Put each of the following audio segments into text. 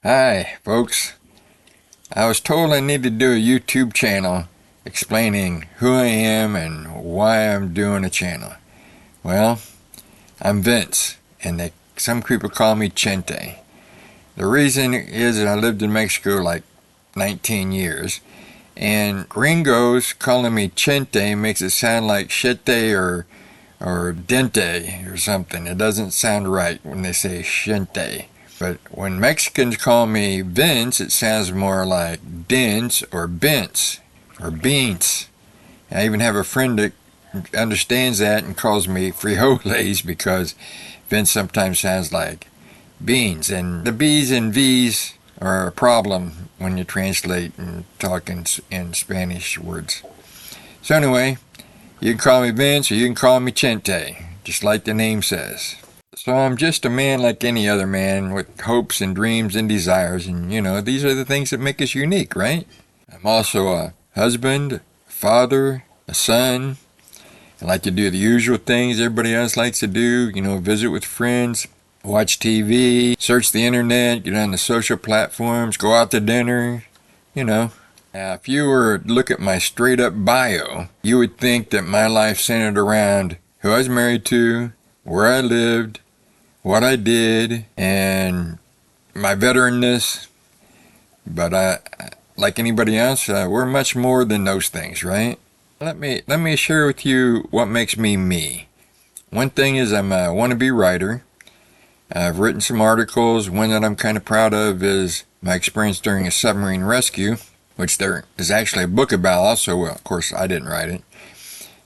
Hi, folks. I was told I need to do a YouTube channel explaining who I am and why I'm doing a channel. Well, I'm Vince, and some people call me Chente. The reason is that I lived in Mexico like 19 years, and gringos calling me Chente makes it sound like Chete or Dente or something. It doesn't sound right when they say Chente. But when Mexicans call me Vince, it sounds more like Dins or Bents or Beans. I even have a friend that understands that and calls me frijoles because Vince sometimes sounds like beans. And the B's and V's are a problem when you translate and talk in Spanish words. So anyway, you can call me Vince or you can call me Chente, just like the name says. So I'm just a man like any other man with hopes and dreams and desires, and these are the things that make us unique, right? I'm also a husband, a father, a son. I like to do the usual things everybody else likes to do, visit with friends, watch TV, search the internet, get on the social platforms, go out to dinner, Now, if you were to look at my straight up bio, you would think that my life centered around who I was married to, where I lived, what I did, and my veteranness. But like anybody else, we're much more than those things, right? Let me share with you what makes me me. One thing is I'm a wannabe writer. I've written some articles. One that I'm kind of proud of is my experience during a submarine rescue, which there is actually a book about also. Well, of course, I didn't write it.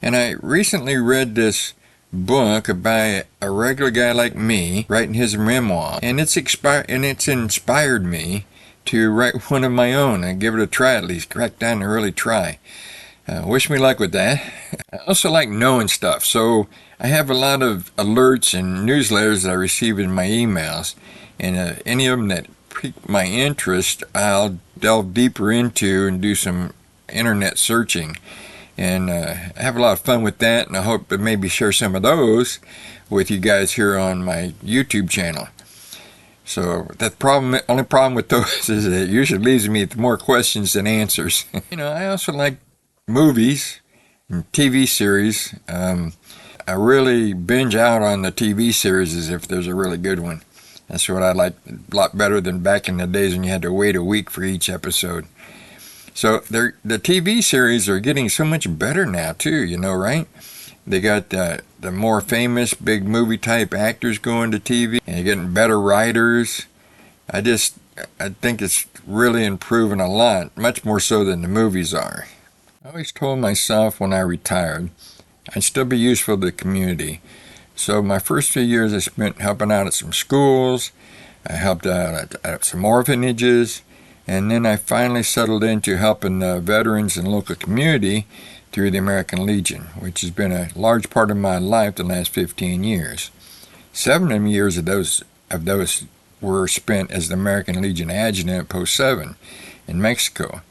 And I recently read this book about a regular guy like me writing his memoir, and it's inspired me to write one of my own and give it a try, at least crack down and really try. Wish me luck with that. I also like knowing stuff, so I have a lot of alerts and newsletters that I receive in my emails, and any of them that pique my interest, I'll delve deeper into and do some internet searching. And I have a lot of fun with that, and I hope to maybe share some of those with you guys here on my YouTube channel. So only problem with those is that it usually leaves me with more questions than answers. I also like movies and TV series. I really binge out on the TV series if there's a really good one. That's what I like a lot better than back in the days when you had to wait a week for each episode. So the TV series are getting so much better now too, right? They got the more famous big movie type actors going to TV, and you're getting better writers. I think it's really improving a lot, much more so than the movies are. I always told myself when I retired, I'd still be useful to the community. So my first few years I spent helping out at some schools. I helped out at some orphanages. And then I finally settled into helping veterans and local community through the American Legion, which has been a large part of my life the last 15 years. 7 years of those were spent as the American Legion Adjutant at Post 7 in Mexico,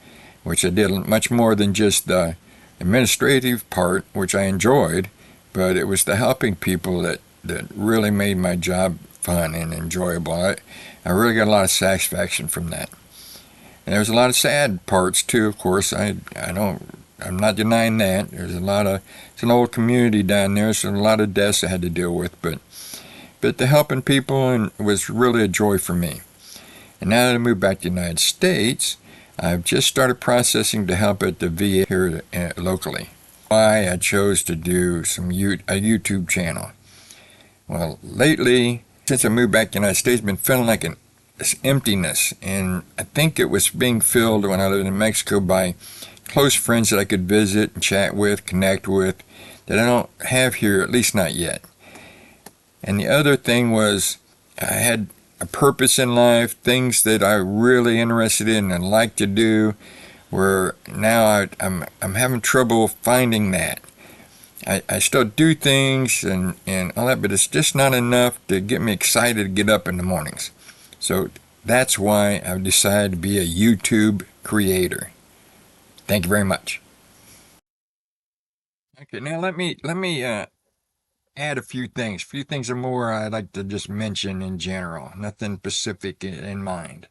which I did much more than just the administrative part, which I enjoyed, but it was the helping people that really made my job fun and enjoyable. I really got a lot of satisfaction from that. And there's a lot of sad parts too, of course. I'm not denying that. It's an old community down there, so a lot of deaths I had to deal with, but the helping people was really a joy for me. And now that I moved back to the United States, I've just started processing to help at the VA here locally. Why I chose to do a YouTube channel. Well, lately, since I moved back to the United States, I've been feeling like this emptiness, and I think it was being filled when I lived in Mexico by close friends that I could visit and chat with, connect with, that I don't have here, at least not yet. And the other thing was I had a purpose in life, things that I really interested in and like to do, where now I'm having trouble finding that. I still do things and all that, but it's just not enough to get me excited to get up in the mornings. So that's why I've decided to be a YouTube creator. Thank you very much. Okay, now let me add a few things. A few things or more I'd like to just mention in general. Nothing specific in mind.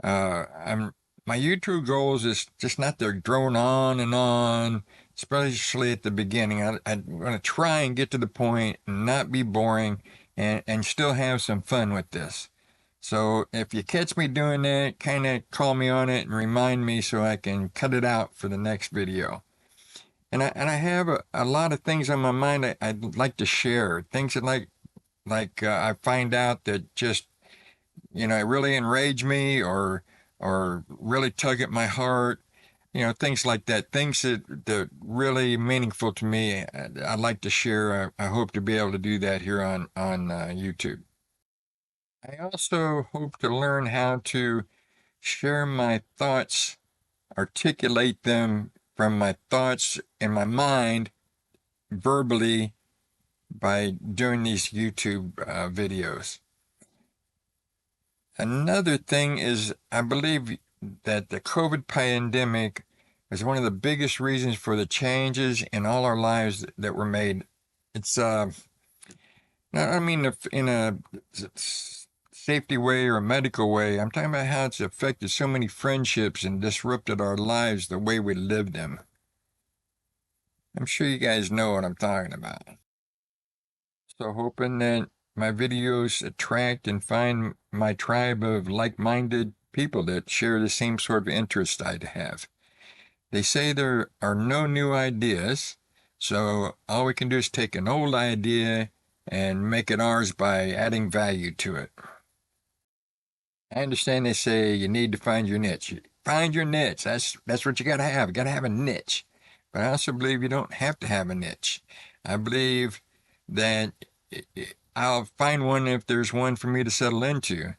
I'm my YouTube goals is just not to drone on and on, especially at the beginning. I want to try and get to the point and not be boring and still have some fun with this. So if you catch me doing that, kind of call me on it and remind me so I can cut it out for the next video. And I have a lot of things on my mind I'd like to share. Things that I find out that just really enrage me or really tug at my heart. Things like that. Things that really meaningful to me. I'd like to share. I hope to be able to do that here on YouTube. I also hope to learn how to share my thoughts, articulate them from my thoughts in my mind verbally by doing these YouTube videos. Another thing is, I believe that the COVID pandemic is one of the biggest reasons for the changes in all our lives that were made. It's, I mean, in a safety way or a medical way. I'm talking about how it's affected so many friendships and disrupted our lives the way we live them. I'm sure you guys know what I'm talking about. So hoping that my videos attract and find my tribe of like-minded people that share the same sort of interest I have. They say there are no new ideas, so all we can do is take an old idea and make it ours by adding value to it. I understand they say you need to find your niche. Find your niche. That's what you got to have. You got to have a niche. But I also believe you don't have to have a niche. I believe that I'll find one if there's one for me to settle into.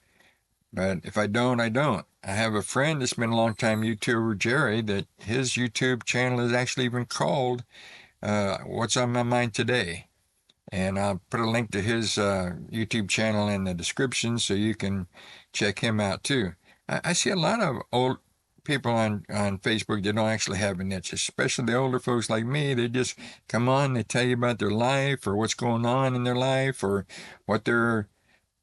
But if I don't, I don't. I have a friend that's been a long time YouTuber, Jerry, that his YouTube channel is actually even called What's on My Mind Today. And I'll put a link to his YouTube channel in the description so you can check him out too. I see a lot of old people on Facebook that don't actually have a niche, especially the older folks like me. They just come on, they tell you about their life or what's going on in their life or what their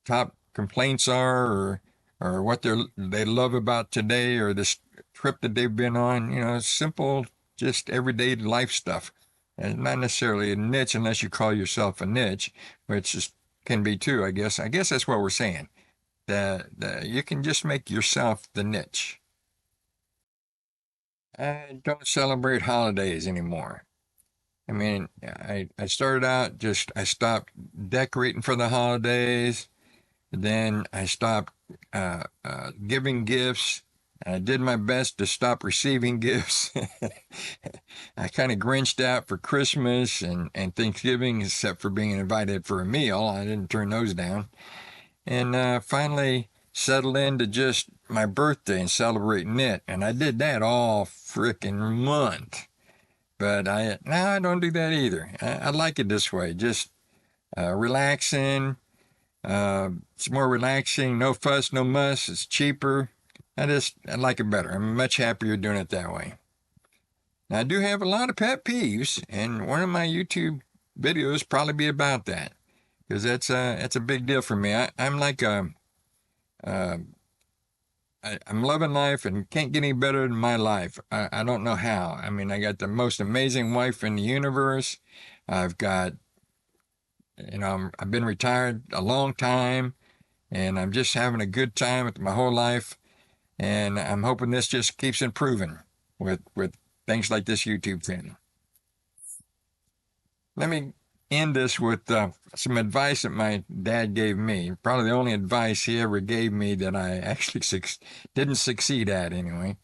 top complaints are or what they love about today or this trip that they've been on. Simple, just everyday life stuff. And not necessarily a niche unless you call yourself a niche, which can be too, I guess. I guess that's what we're saying. That you can just make yourself the niche. I don't celebrate holidays anymore. I mean, I started out I stopped decorating for the holidays. Then I stopped giving gifts. I did my best to stop receiving gifts. I kind of grinched out for Christmas and Thanksgiving, except for being invited for a meal. I didn't turn those down. And finally settled into just my birthday and celebrating it. And I did that all frickin' month. But now I don't do that either. I like it this way, just relaxing. It's more relaxing, no fuss, no muss. It's cheaper. I like it better. I'm much happier doing it that way. Now, I do have a lot of pet peeves, and one of my YouTube videos probably be about that because that's a big deal for me. I'm like I'm loving life and can't get any better than my life. I don't know how. I mean, I got the most amazing wife in the universe. I've got, I've been retired a long time, and I'm just having a good time with my whole life. And I'm hoping this just keeps improving with things like this YouTube channel. Let me end this with some advice that my dad gave me. Probably the only advice he ever gave me that I actually didn't succeed at anyway.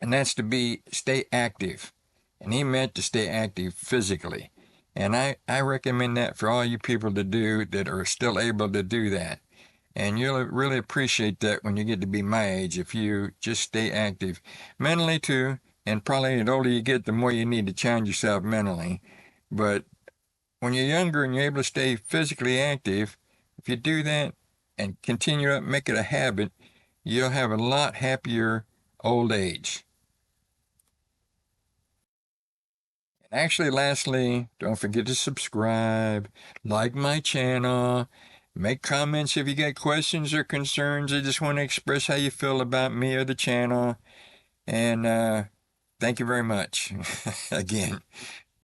And that's to stay active. And he meant to stay active physically. And I recommend that for all you people to do that are still able to do that. And you'll really appreciate that when you get to be my age if you just stay active mentally too. And probably the older you get, the more you need to challenge yourself mentally. But when you're younger and you're able to stay physically active, if you do that and continue to make it a habit, you'll have a lot happier old age. And actually, lastly, don't forget to subscribe, like my channel, Make comments if you got questions or concerns, or just want to express how you feel about me or the channel. And thank you very much. Again.